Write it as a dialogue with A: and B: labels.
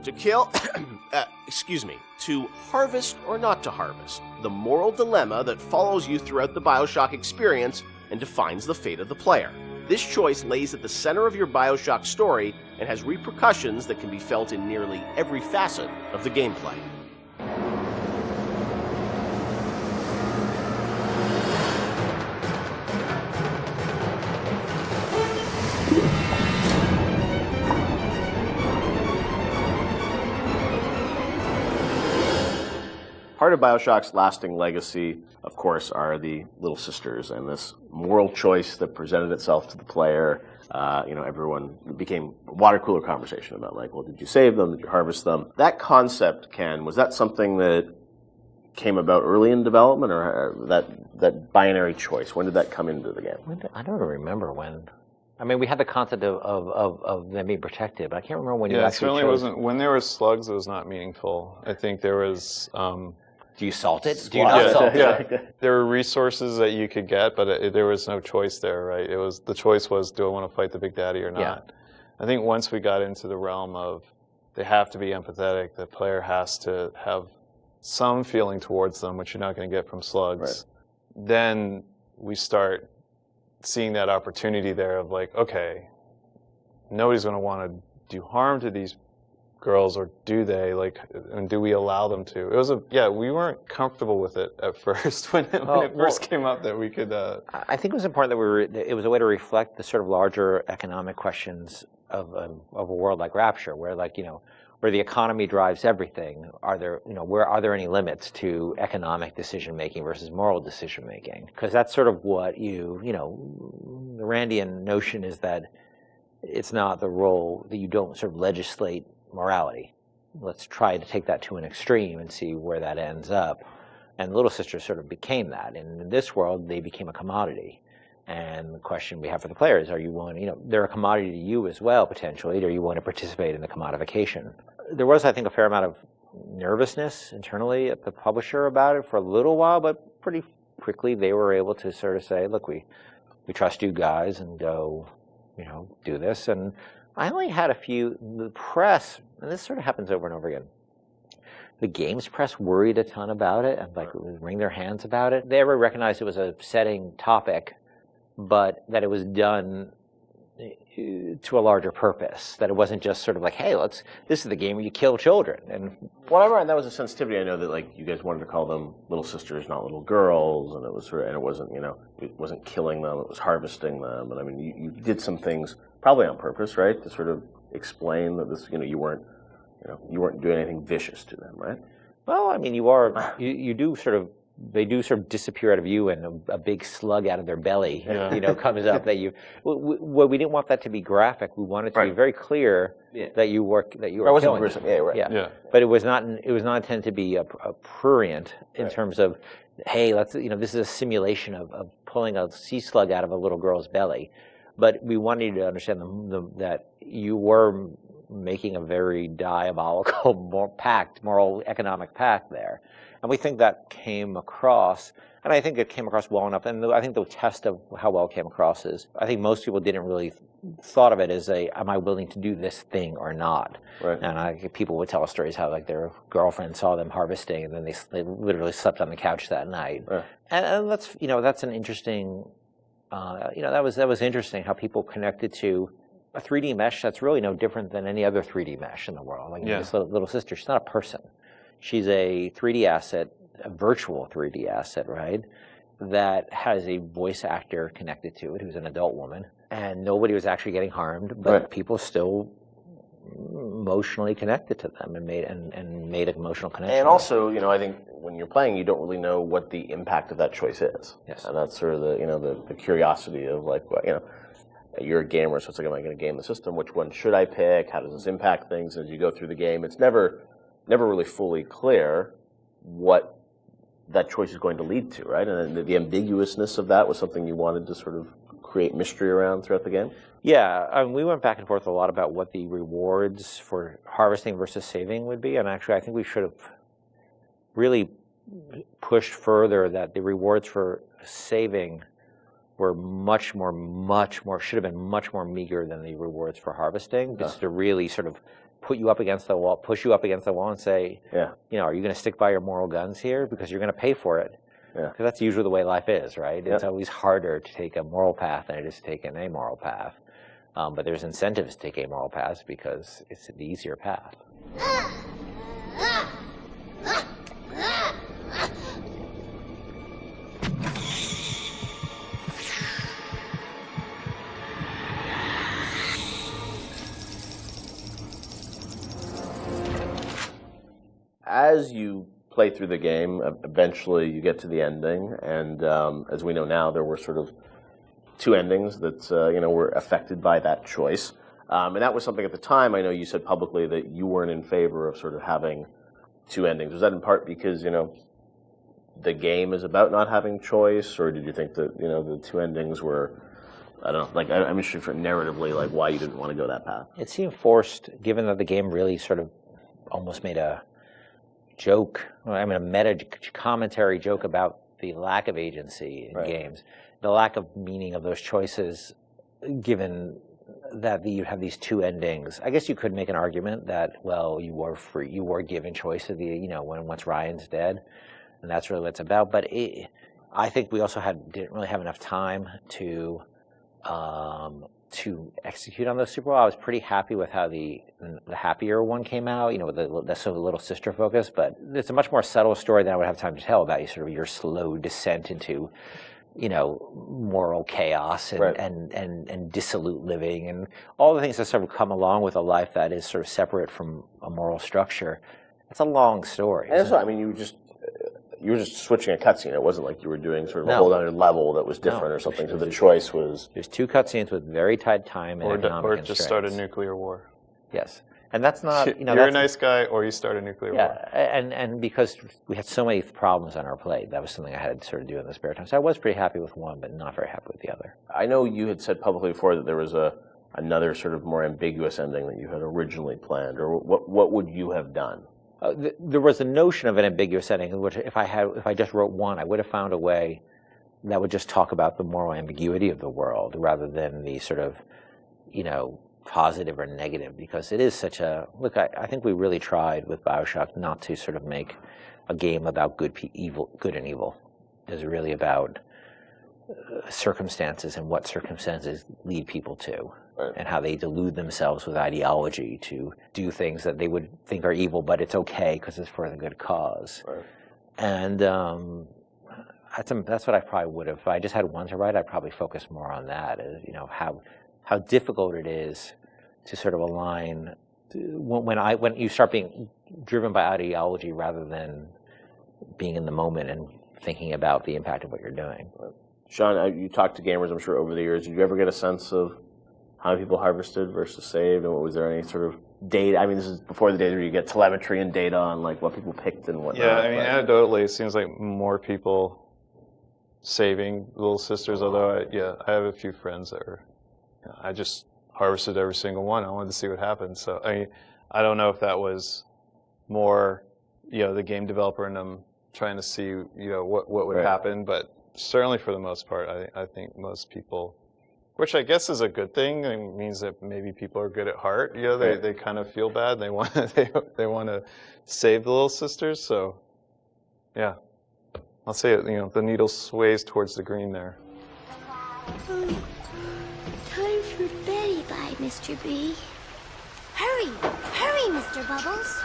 A: To kill, to harvest or not to harvest, the moral dilemma that follows you throughout the BioShock experience and defines the fate of the player. This choice lays at the center of your BioShock story and has repercussions that can be felt in nearly every facet of the gameplay. Part of BioShock's lasting legacy, of course, are the little sisters and this moral choice that presented itself to the player. Everyone became a water cooler conversation about, like, well, did you save them? Did you harvest them? That concept, Ken, was that something that came about early in development, or that binary choice? When did that come into the game?
B: I don't remember when. I mean, we had the concept of them being protected, but I can't remember when you actually
C: certainly
B: chose.
C: wasn't. When there were slugs, it was not meaningful. I think there was.
B: Do you salt it? Do you not salt it?
C: Yeah. There were resources that you could get, but there was no choice there, right? The choice was, do I want to fight the Big Daddy or not?
B: Yeah.
C: I think once we got into the realm of they have to be empathetic, the player has to have some feeling towards them, which you're not going to get from slugs. Right. Then we start seeing that opportunity there of, like, okay, nobody's going to want to do harm to these girls, or do they? Like, and do we allow them to? It was we weren't comfortable with it at first when it first came up that we could.
B: I think it was important that it was a way to reflect the sort of larger economic questions of a world like Rapture, where, like, where the economy drives everything. Are there any limits to economic decision making versus moral decision making? Because that's sort of what the Randian notion is, that it's not the role that you don't sort of legislate morality. Let's try to take that to an extreme and see where that ends up. And Little Sisters sort of became that. And in this world, they became a commodity. And the question we have for the players, are you willing, they're a commodity to you as well, potentially. Do you want to participate in the commodification? There was, I think, a fair amount of nervousness internally at the publisher about it for a little while, but pretty quickly they were able to sort of say, look, we trust you guys, and go, do this. And I only had the press, and this sort of happens over and over again. The games press worried a ton about it and would wring their hands about it. They ever recognized it was a setting topic, but that it was done to a larger purpose. That it wasn't just sort of like, hey, this is the game where you kill children. And
A: whatever, and that was a sensitivity. I know that, like, you guys wanted to call them little sisters, not little girls, and it was and it wasn't, it wasn't killing them, it was harvesting them. And I mean, you did some things probably on purpose, right, to sort of explain that this, you weren't doing anything vicious to them, right?
B: Well, I mean, you do sort of, they do sort of disappear out of you, and a big slug out of their belly, comes up that you. Well, we didn't want that to be graphic. We wanted to be very clear that you were killing them.
A: Yeah, right.
B: Yeah. But it was not intended to be a prurient in terms of, hey, this is a simulation of pulling a sea slug out of a little girl's belly. But we wanted you to understand that you were making a very diabolical moral economic pact there. And we think that came across, and I think it came across well enough. And I think the test of how well it came across is, I think most people didn't really thought of it as am I willing to do this thing or not?
A: Right.
B: And people would tell us stories how, like, their girlfriend saw them harvesting, and then they literally slept on the couch that night. Right. And that's an interesting. That was interesting how people connected to a 3D mesh that's really no different than any other 3D mesh in the world. Like, this little sister, she's not a person. She's a 3D asset, a virtual 3D asset, right? That has a voice actor connected to it, who's an adult woman. And nobody was actually getting harmed, but people still emotionally connected to them and made an emotional connection.
A: And also, I think when you're playing, you don't really know what the impact of that choice is.
B: Yes.
A: And that's sort of the curiosity of, like, you're a gamer, so it's like, am I going to game the system? Which one should I pick? How does this impact things as you go through the game? It's never really fully clear what that choice is going to lead to, right? And the ambiguousness of that was something you wanted to sort of create mystery around throughout the game?
B: Yeah, we went back and forth a lot about what the rewards for harvesting versus saving would be, and actually I think we should have really pushed further that the rewards for saving were much more, should have been much more meager than the rewards for harvesting, just to really sort of put you up against the wall, push you up against the wall, and say,
A: Yeah.
B: you know, are you going to stick by your moral guns here because you're going to pay for it?
A: Yeah.
B: Because that's usually the way life is, right?
A: Yep.
B: It's always harder to take a moral path than it is to take an amoral path. But there's incentives to take amoral paths because it's the easier path.
A: As you play through the game, eventually you get to the ending, and as we know now, there were sort of two endings that were affected by that choice, and that was something at the time. I know you said publicly that you weren't in favor of sort of having two endings. Was that in part because the game is about not having choice, or did you think that the two endings were? I don't know. Like I'm interested for narratively, like why you didn't want to go that path.
B: It seemed forced, given that the game really sort of almost made a joke, a meta commentary joke about the lack of agency in games, the lack of meaning of those choices, given that you have these two endings. I guess you could make an argument that, well, you were free, you were given choice of once Ryan's dead, and that's really what it's about. But I think we also didn't really have enough time to execute on those super well. I was pretty happy with how the happier one came out, with the sort of little sister focus, but it's a much more subtle story than I would have time to tell about your slow descent into, moral chaos and dissolute living and all the things that sort of come along with a life that is sort of separate from a moral structure. It's a long story.
A: And so, you were just switching a cutscene. It wasn't like you were doing sort of a whole other level that was different or something. So the choice was...
B: There's two cutscenes with very tight time and economic
C: or
B: constraints.
C: just start a nuclear war.
B: Yes. And that's not...
C: You're a nice guy, or you start a nuclear war.
B: Yeah, and because we had so many problems on our plate, that was something I had to sort of do in the spare time. So I was pretty happy with one, but not very happy with the other. I
A: know you had said publicly before that there was another sort of more ambiguous ending that you had originally planned, or what would you have done?
B: There was a notion of an ambiguous ending, which if I just wrote one, I would have found a way that would just talk about the moral ambiguity of the world rather than the sort of, positive or negative, because it is such a look. I think we really tried with BioShock not to sort of make a game about good and evil. It's really about circumstances and what circumstances lead people to. Right. And how they delude themselves with ideology to do things that they would think are evil, but it's okay because it's for the good cause. Right. And that's what I probably would have. If I just had one to write, I'd probably focus more on that. How difficult it is to sort of align when you start being driven by ideology rather than being in the moment and thinking about the impact of what you're doing.
A: Right. Sean, you talked to gamers, I'm sure, over the years. Did you ever get a sense of how many people harvested versus saved, and was there any sort of data? This is before the days where you get telemetry and data on like what people picked and whatnot.
C: Yeah, anecdotally, it seems like more people saving Little Sisters. Although, I have a few friends that were. I just harvested every single one. I wanted to see what happened. So I don't know if that was more, the game developer and them trying to see, what would happen, but certainly for the most part, I think most people. Which I guess is a good thing. It means that maybe people are good at heart. They kind of feel bad. They want they want to save the Little Sisters. So, yeah, I'll say the needle sways towards the green there.
D: Time for beddy bye, Mr. B. Hurry, Mr. Bubbles.